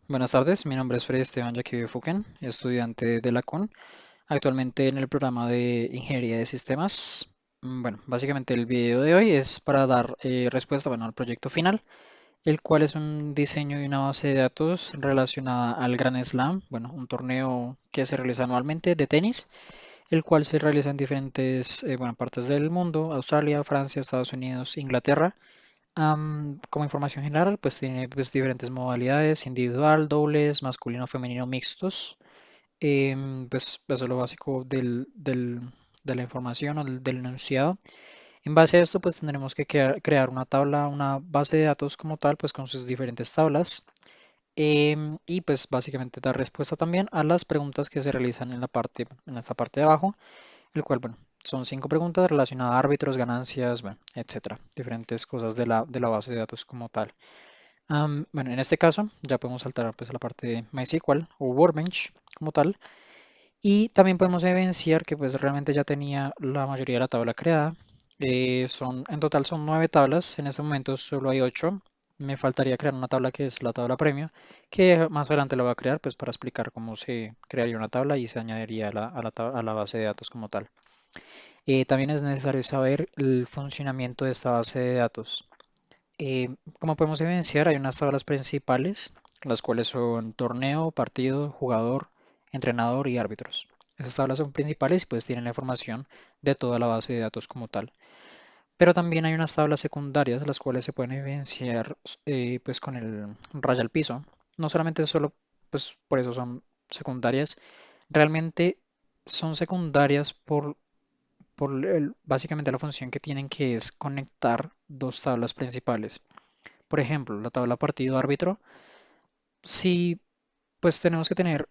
Buenas tardes, mi nombre es Freddy Esteban Yaquibio Fuquen, estudiante de la CUN, actualmente en el programa de Ingeniería de Sistemas. Bueno, básicamente el video de hoy es para dar respuesta, bueno, al proyecto final, el cual es un diseño de una base de datos relacionada al Grand Slam, bueno, un torneo que se realiza anualmente de tenis, el cual se realiza en diferentes, bueno, partes del mundo: Australia, Francia, Estados Unidos, Inglaterra. Como información general, pues tiene pues, diferentes modalidades: individual, dobles, masculino, femenino, mixtos. Pues eso es lo básico de la información o del enunciado. En base a esto, pues tendremos que crear una tabla, una base de datos como tal, pues con sus diferentes tablas. Y pues básicamente dar respuesta también a las preguntas que se realizan en esta parte de abajo, el cual, bueno, son 5 preguntas relacionadas a árbitros, ganancias, bueno, etcétera, diferentes cosas de la base de datos como tal. Bueno, en este caso ya podemos saltar pues a la parte de MySQL o Workbench como tal, y también podemos evidenciar que pues realmente ya tenía la mayoría de la tabla creada. En total son 9 tablas, en este momento solo hay 8. Me faltaría crear una tabla que es la tabla premio, que más adelante la voy a crear pues para explicar cómo se crearía una tabla y se añadiría a la base de datos como tal. También es necesario saber el funcionamiento de esta base de datos. Como podemos evidenciar, hay unas tablas principales, las cuales son torneo, partido, jugador, entrenador y árbitros. Esas tablas son principales y pues tienen la información de toda la base de datos como tal. Pero también hay unas tablas secundarias, las cuales se pueden evidenciar pues con el raya al piso. No solamente solo pues por eso son secundarias, realmente son secundarias básicamente la función que tienen, que es conectar dos tablas principales. Por ejemplo, la tabla partido árbitro, si pues tenemos que tener,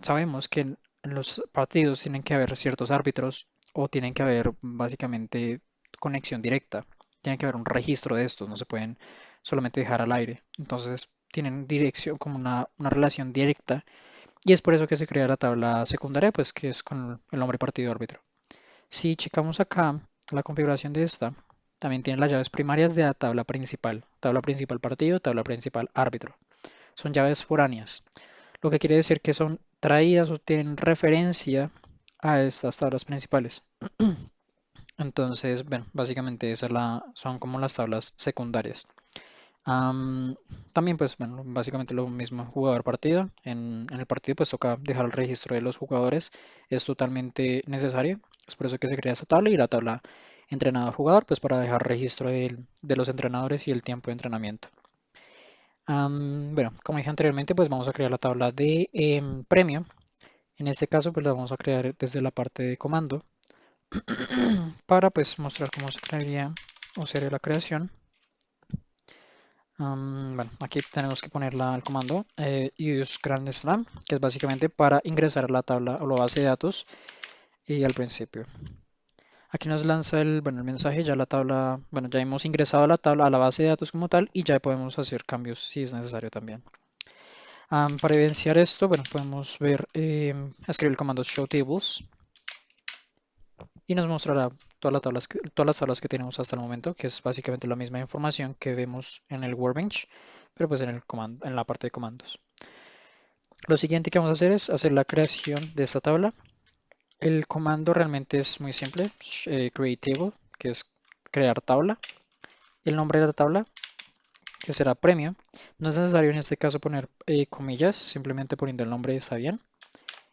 sabemos que en los partidos tienen que haber ciertos árbitros o tienen que haber básicamente conexión directa, tiene que haber un registro de estos, no se pueden solamente dejar al aire. Entonces tienen dirección como una relación directa, y es por eso que se crea la tabla secundaria, pues que es con el nombre partido árbitro. Si checamos acá la configuración de esta, también tiene las llaves primarias de la tabla principal partido, tabla principal árbitro. Son llaves foráneas, lo que quiere decir que son traídas o tienen referencia a estas tablas principales. Entonces, bueno, básicamente son como las tablas secundarias. Am, También, pues, bueno, básicamente lo mismo jugador partido. En el partido, pues, toca dejar el registro de los jugadores. Es totalmente necesario. Es por eso que se crea esta tabla, y la tabla entrenador-jugador, pues, para dejar registro de los entrenadores y el tiempo de entrenamiento. Bueno, como dije anteriormente, pues vamos a crear la tabla de premio. En este caso, pues la vamos a crear desde la parte de comando para pues mostrar cómo se crearía o sería la creación. Bueno, aquí tenemos que poner el comando use grand slam, que es básicamente para ingresar a la tabla o la base de datos y al principio. Aquí nos lanza el mensaje, ya la tabla, bueno, ya hemos ingresado a la tabla, a la base de datos como tal, y ya podemos hacer cambios si es necesario también. Para evidenciar esto, bueno, podemos escribir el comando show tables, y nos mostrará todas las tablas que tenemos hasta el momento, que es básicamente la misma información que vemos en el Workbench, pero pues en la parte de comandos. Lo siguiente que vamos a hacer es hacer la creación de esta tabla. El comando realmente es muy simple: create table, que es crear tabla. El nombre de la tabla, que será premio. No es necesario en este caso poner comillas, simplemente poniendo el nombre está bien.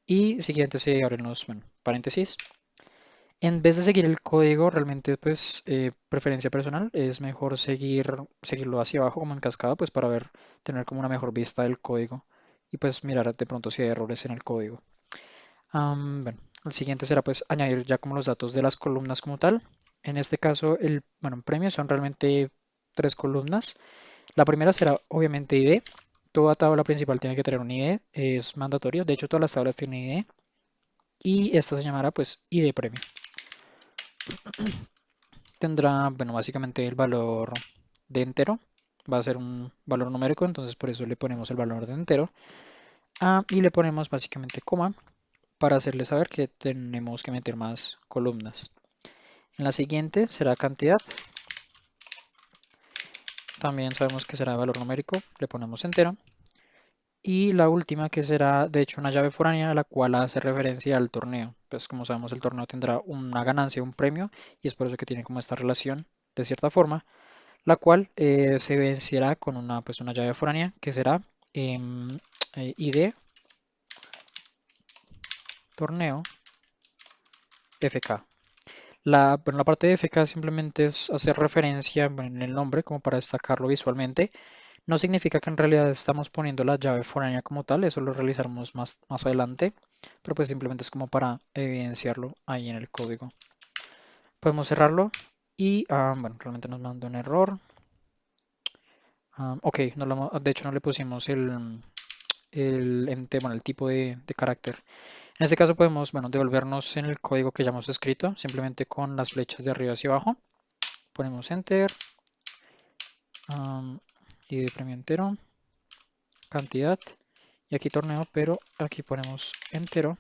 Y siguiente se abren los, bueno, paréntesis. En vez de seguir el código, realmente pues preferencia personal, es mejor seguirlo hacia abajo como en cascada, pues para tener como una mejor vista del código y pues mirar de pronto si hay errores en el código. Bueno, el siguiente será pues añadir ya como los datos de las columnas como tal. En este caso, bueno, en premio son realmente 3 columnas. La primera será obviamente ID. Toda tabla principal tiene que tener un ID, es mandatorio. De hecho, todas las tablas tienen ID. Y esta se llamará pues ID premio. Tendrá, bueno, básicamente el valor de entero. Va a ser un valor numérico, entonces por eso le ponemos el valor de entero. Y le ponemos básicamente coma para hacerle saber que tenemos que meter más columnas. En la siguiente será cantidad. También sabemos que será valor numérico, le ponemos entero. Y la última que será de hecho una llave foránea a la cual hace referencia al torneo. Pues como sabemos el torneo tendrá una ganancia, un premio y es por eso que tiene como esta relación de cierta forma, la cual se vencerá con una, pues una llave foránea que será ID torneo FK. Bueno, la parte de FK simplemente es hacer referencia bueno, en el nombre como para destacarlo visualmente. No significa que en realidad estamos poniendo la llave foránea como tal, eso lo realizaremos más adelante, pero pues simplemente es como para evidenciarlo ahí en el código. Podemos cerrarlo y bueno, realmente nos mandó un error. Ok, de hecho no le pusimos bueno, el tipo de carácter. En este caso podemos, bueno, devolvernos en el código que ya hemos escrito, simplemente con las flechas de arriba hacia abajo. Ponemos enter, y de premio entero, cantidad, y aquí torneo, pero aquí ponemos entero.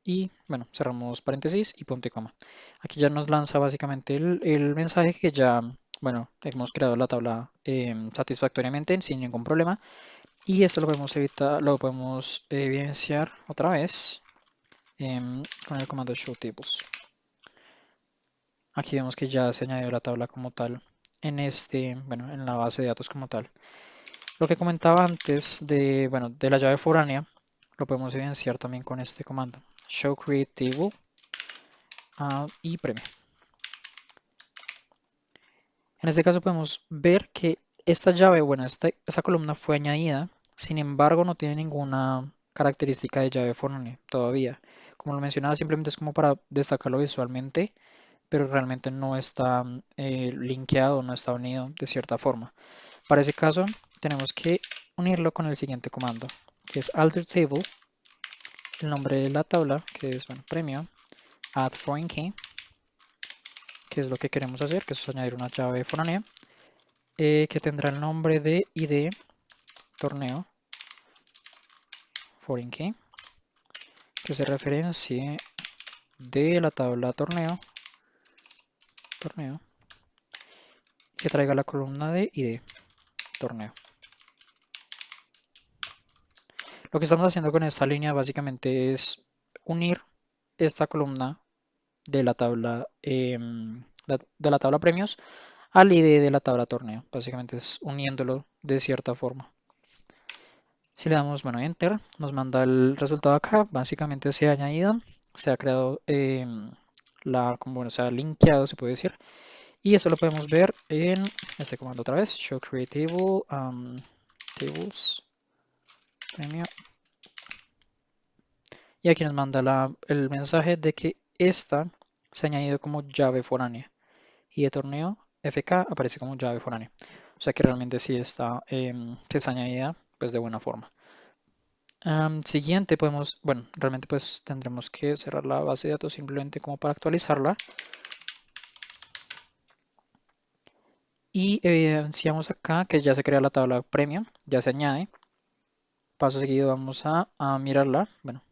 Y bueno, cerramos paréntesis y punto y coma. Aquí ya nos lanza básicamente el mensaje que ya, bueno, hemos creado la tabla satisfactoriamente sin ningún problema. Y esto lo podemos evitar, lo podemos evidenciar otra vez con el comando show tables. Aquí vemos que ya se añadió la tabla como tal bueno, en la base de datos como tal. Lo que comentaba antes bueno, de la llave foránea, lo podemos evidenciar también con este comando show create table y premio. En este caso podemos ver que esta llave, bueno, esta columna fue añadida, sin embargo no tiene ninguna característica de llave foránea todavía. Como lo mencionaba, simplemente es como para destacarlo visualmente, pero realmente no está linkeado, no está unido de cierta forma. Para ese caso, tenemos que unirlo con el siguiente comando, que es alter table, el nombre de la tabla, que es, bueno, premio, add foreign key, que es lo que queremos hacer, que es añadir una llave foránea, que tendrá el nombre de ID torneo foreign key, que se referencie de la tabla torneo, que traiga la columna de ID torneo. Lo que estamos haciendo con esta línea básicamente es unir esta columna de la tabla de la tabla premios al ID de la tabla torneo. Básicamente es uniéndolo de cierta forma. Si le damos, bueno, enter, nos manda el resultado acá. Básicamente se ha añadido, se ha creado como bueno, se ha linkeado, se puede decir. Y eso lo podemos ver en este comando otra vez, show create table, tables, premio. Y aquí nos manda el mensaje de que esta se ha añadido como llave foránea. Y de torneo FK aparece como llave foránea. O sea que realmente sí está añadida pues de buena forma. Siguiente bueno, realmente pues tendremos que cerrar la base de datos simplemente como para actualizarla. Y evidenciamos acá que ya se crea la tabla premium, ya se añade. Paso seguido vamos a mirarla. Bueno,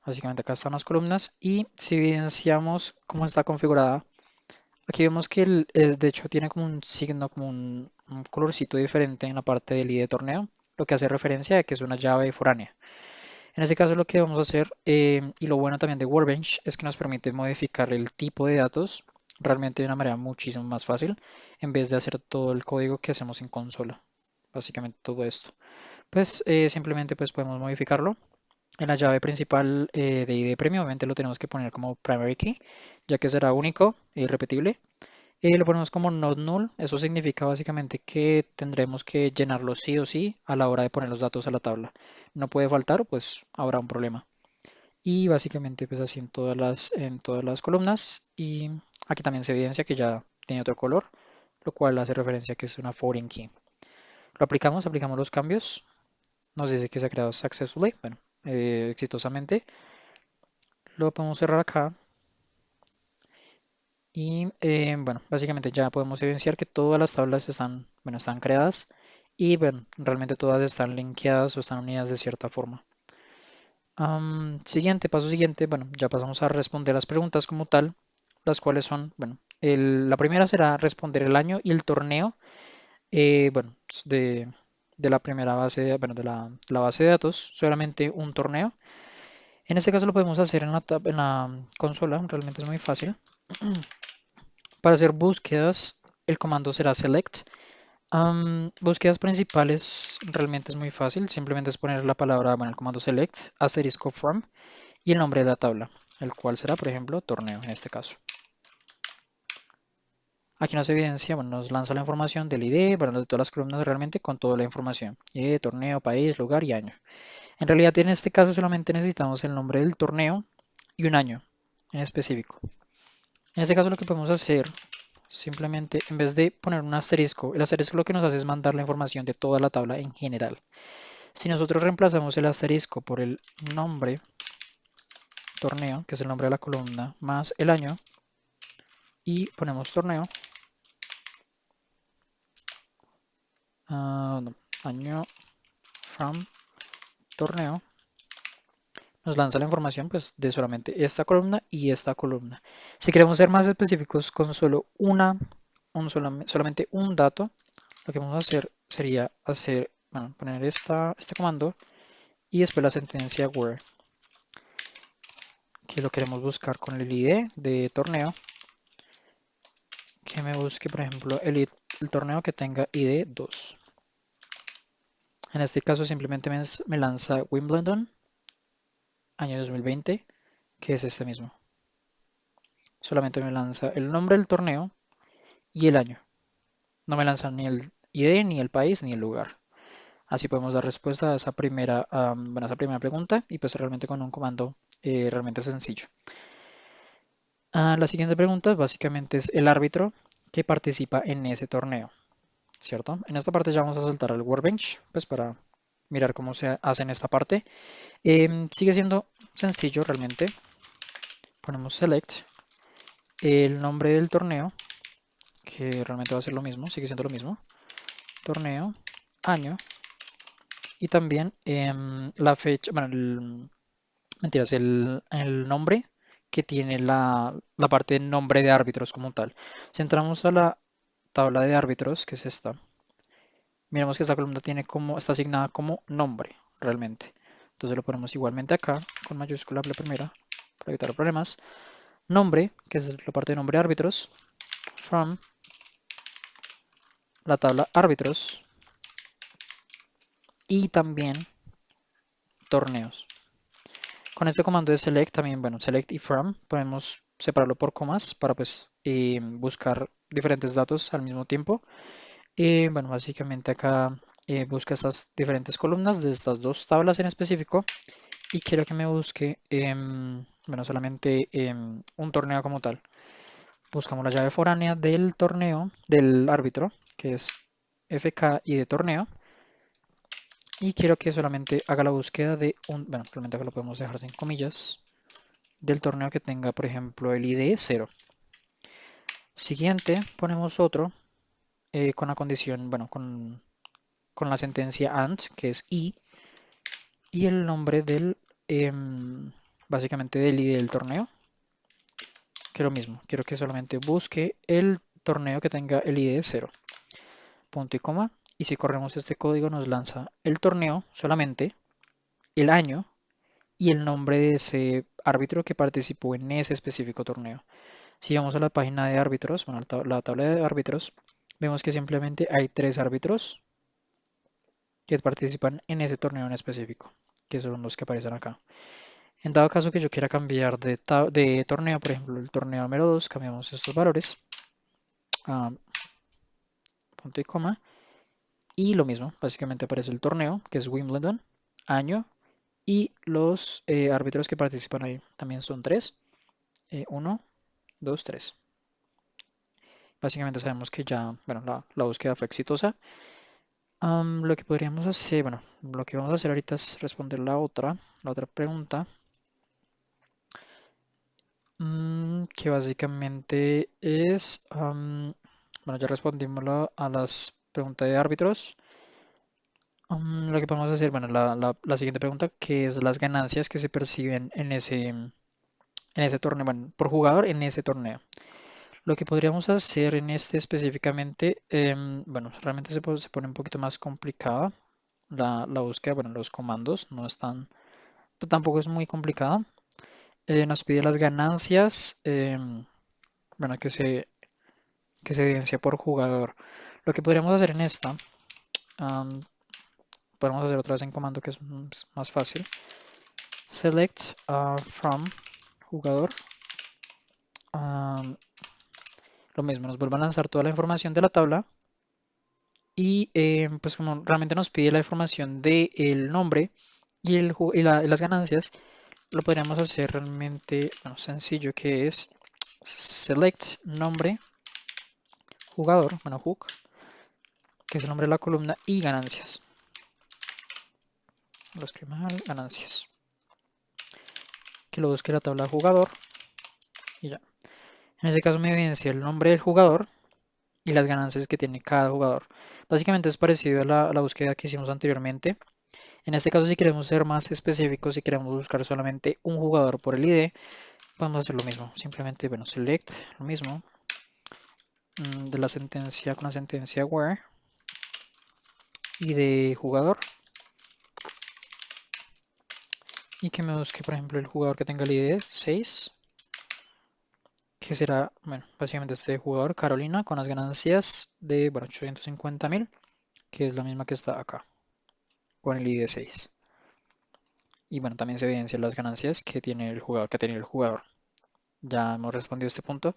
básicamente acá están las columnas y si evidenciamos cómo está configurada, aquí vemos que de hecho tiene como un signo, como un colorcito diferente en la parte del ID de torneo, lo que hace referencia a que es una llave foránea. En este caso lo que vamos a hacer, y lo bueno también de Workbench, es que nos permite modificar el tipo de datos realmente de una manera muchísimo más fácil, en vez de hacer todo el código que hacemos en consola. Básicamente todo esto. Pues simplemente pues podemos modificarlo. En la llave principal de ID Premium, obviamente lo tenemos que poner como primary key, ya que será único e irrepetible. Lo ponemos como not null, eso significa básicamente que tendremos que llenarlo sí o sí a la hora de poner los datos a la tabla. No puede faltar, pues habrá un problema. Y básicamente pues así en todas las columnas. Y aquí también se evidencia que ya tiene otro color, lo cual hace referencia a que es una foreign key. Lo aplicamos los cambios. Nos dice que se ha creado successfully, bueno, exitosamente. Lo podemos cerrar acá. Y bueno, básicamente ya podemos evidenciar que todas las tablas bueno, están creadas y bueno, realmente todas están linkeadas o están unidas de cierta forma. Paso siguiente, bueno, ya pasamos a responder las preguntas como tal, las cuales son, bueno, la primera será responder el año y el torneo Bueno, de la primera base, bueno, de la base de datos, solamente un torneo. En este caso lo podemos hacer en la consola, realmente es muy fácil. Para hacer búsquedas, el comando será select. Búsquedas principales realmente es muy fácil, simplemente es poner la palabra, bueno, el comando select, asterisco from y el nombre de la tabla, el cual será, por ejemplo, torneo en este caso. Aquí nos evidencia, bueno, nos lanza la información del ID, bueno, de todas las columnas realmente con toda la información, ID, torneo, país, lugar y año. En realidad en este caso solamente necesitamos el nombre del torneo y un año en específico. En este caso lo que podemos hacer, simplemente en vez de poner un asterisco, el asterisco lo que nos hace es mandar la información de toda la tabla en general. Si nosotros reemplazamos el asterisco por el nombre torneo, que es el nombre de la columna, más el año, y ponemos torneo, no, año from torneo, nos lanza la información pues de solamente esta columna y esta columna. Si queremos ser más específicos con solo solamente un dato, lo que vamos a hacer sería bueno, poner este comando y después la sentencia where, que lo queremos buscar con el ID de torneo, que me busque por ejemplo el torneo que tenga ID 2. En este caso simplemente me lanza Wimbledon, año 2020, que es este mismo. Solamente me lanza el nombre del torneo y el año. No me lanza ni el ID, ni el país, ni el lugar. Así podemos dar respuesta a bueno, a esa primera pregunta y pues realmente con un comando realmente sencillo. La siguiente pregunta básicamente es el árbitro que participa en ese torneo, ¿cierto? En esta parte ya vamos a saltar al workbench, pues para mirar cómo se hace en esta parte. Sigue siendo sencillo realmente. Ponemos select, el nombre del torneo, que realmente va a ser lo mismo, sigue siendo lo mismo. Torneo, año y también la fecha, bueno, mentiras, el nombre que tiene la parte de nombre de árbitros como tal. Si entramos a la tabla de árbitros, que es esta, miramos que esta columna está asignada como nombre, realmente. Entonces lo ponemos igualmente acá, con mayúscula la primera, para evitar problemas. Nombre, que es la parte de nombre de árbitros, from la tabla árbitros y también torneos. Con este comando de select también, bueno, select y from, podemos separarlo por comas para pues buscar diferentes datos al mismo tiempo. Bueno, básicamente acá busca estas diferentes columnas de estas dos tablas en específico y quiero que me busque, bueno, solamente un torneo como tal. Buscamos la llave foránea del torneo, del árbitro, que es FK y de torneo. Y quiero que solamente haga la búsqueda bueno, realmente acá lo podemos dejar sin comillas, del torneo que tenga, por ejemplo, el ID 0. Siguiente, ponemos otro con la condición, bueno, con la sentencia AND, que es y el nombre básicamente del ID del torneo, que es lo mismo. Quiero que solamente busque el torneo que tenga el ID 0. Punto y coma. Y si corremos este código nos lanza el torneo solamente, el año y el nombre de ese árbitro que participó en ese específico torneo. Si vamos a la página de árbitros, bueno, la tabla de árbitros, vemos que simplemente hay 3 árbitros que participan en ese torneo en específico, que son los que aparecen acá. En dado caso que yo quiera cambiar de torneo, por ejemplo, el torneo número 2, cambiamos estos valores, a punto y coma, y lo mismo, básicamente aparece el torneo, que es Wimbledon, año, y los árbitros que participan ahí también son 3, 1, 2, 3. Básicamente sabemos que ya, bueno, la búsqueda fue exitosa. Lo que podríamos hacer, bueno, lo que vamos a hacer ahorita es responder la otra pregunta, que básicamente es, bueno, ya respondimos a las preguntas de árbitros. Lo que podemos hacer, bueno, la siguiente pregunta, que es las ganancias que se perciben en ese torneo, bueno, por jugador en ese torneo. Lo que podríamos hacer en este específicamente, bueno, realmente se pone un poquito más complicada la búsqueda, bueno, los comandos no están, tampoco es muy complicada. Nos pide las ganancias, bueno, que se evidencia por jugador. Lo que podríamos hacer en esta, am, podemos hacer otra vez en comando que es más fácil. Select from jugador. am, lo mismo, nos vuelve a lanzar toda la información de la tabla. Y pues como realmente nos pide la información del nombre y, y las ganancias, lo podríamos hacer realmente bueno, sencillo, que es select nombre jugador, bueno, hook, que es el nombre de la columna, y ganancias. Lo escribo mal, ganancias. Que lo busque la tabla de jugador y ya. En este caso me evidencia el nombre del jugador y las ganancias que tiene cada jugador. Básicamente es parecido a la búsqueda que hicimos anteriormente. En este caso, si queremos ser más específicos, si queremos buscar solamente un jugador por el ID, podemos hacer lo mismo. Simplemente, bueno, select, lo mismo, de la sentencia con la sentencia where, y de jugador, y que me busque, por ejemplo, el jugador que tenga el ID 6, que será, bueno, básicamente este jugador, Carolina, con las ganancias de, bueno, 850.000, que es la misma que está acá, con el ID 6. Y bueno, también se evidencian las ganancias que tiene el jugador, que ha tenido el jugador. Ya hemos respondido este punto.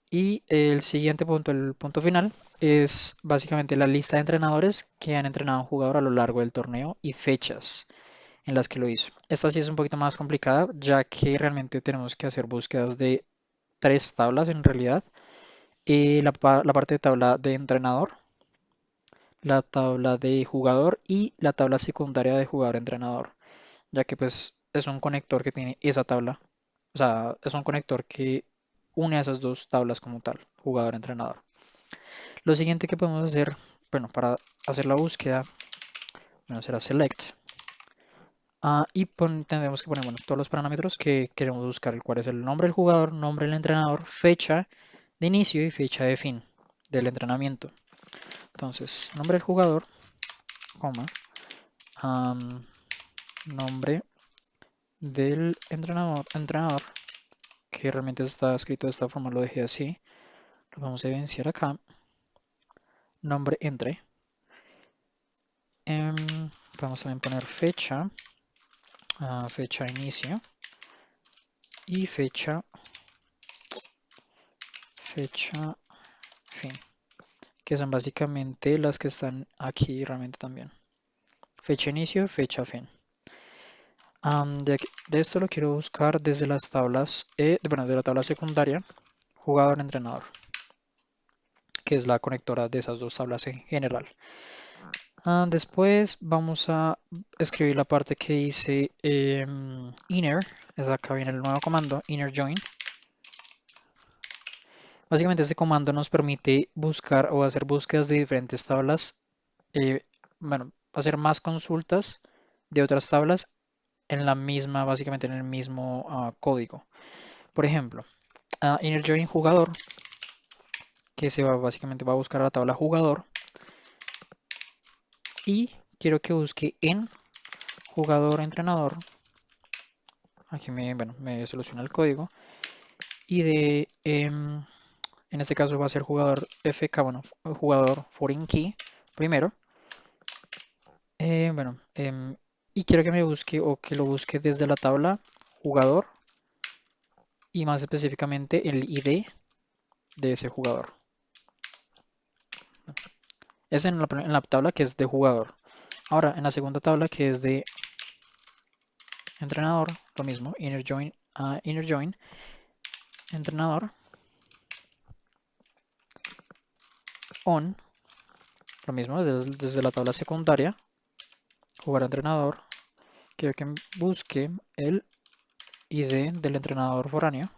Y el siguiente punto, el punto final, es básicamente la lista de entrenadores que han entrenado a un jugador a lo largo del torneo y fechas en las que lo hizo. Esta sí es un poquito más complicada, ya que realmente tenemos que hacer búsquedas de tres tablas en realidad. La parte de tabla de entrenador, la tabla de jugador y la tabla secundaria de jugador-entrenador, ya que pues es un conector que tiene esa tabla. O sea, es un conector que une a esas dos tablas como tal, jugador-entrenador. Lo siguiente que podemos hacer, bueno, para hacer la búsqueda, bueno, será select. Y tendremos que poner, bueno, todos los parámetros que queremos buscar, el cual es el nombre del jugador, nombre del entrenador, fecha de inicio y fecha de fin del entrenamiento. Entonces, nombre del jugador, coma, nombre del entrenador, que realmente está escrito de esta forma, lo dejé así. Lo vamos a evidenciar acá. Nombre entre. Vamos también poner fecha, fecha inicio y fecha fin, que son básicamente las que están aquí realmente también. Fecha inicio, fecha fin. De esto lo quiero buscar desde las tablas, bueno, de la tabla secundaria, jugador-entrenador, que es la conectora de esas dos tablas en general. Después vamos a escribir la parte que dice inner, es acá viene el nuevo comando, inner join. Básicamente este comando nos permite buscar o hacer búsquedas de diferentes tablas, bueno, hacer más consultas de otras tablas en la misma, básicamente en el mismo código. Por ejemplo, inner join jugador, que básicamente va a buscar la tabla jugador y quiero que busque en jugador entrenador. Aquí bueno, me soluciona el código y en este caso va a ser jugador FK, bueno, jugador foreign key primero. Bueno, y quiero que me busque o que lo busque desde la tabla jugador y más específicamente el ID de ese jugador. Es en la tabla que es de jugador. Ahora, en la segunda tabla que es de entrenador, lo mismo, inner join, entrenador, on, lo mismo, desde la tabla secundaria, jugar entrenador, quiero que busque el ID del entrenador foráneo,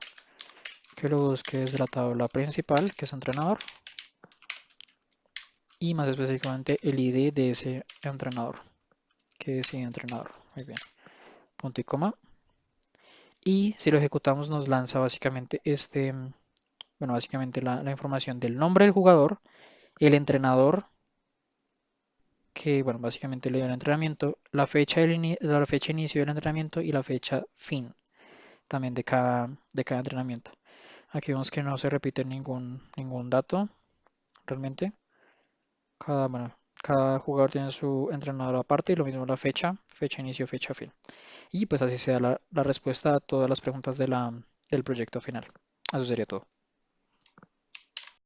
que lo busque desde la tabla principal, que es entrenador, y más específicamente el ID de ese entrenador, que es entrenador. Muy bien. Punto y coma. Y si lo ejecutamos nos lanza básicamente bueno, básicamente la información del nombre del jugador, el entrenador, que, bueno, básicamente le dio el entrenamiento, la fecha inicio del entrenamiento y la fecha fin también de cada entrenamiento. Aquí vemos que no se repite ningún dato realmente. Bueno, cada jugador tiene su entrenador aparte y lo mismo la fecha inicio, fecha fin. Y pues así se da la respuesta a todas las preguntas del proyecto final. Eso sería todo.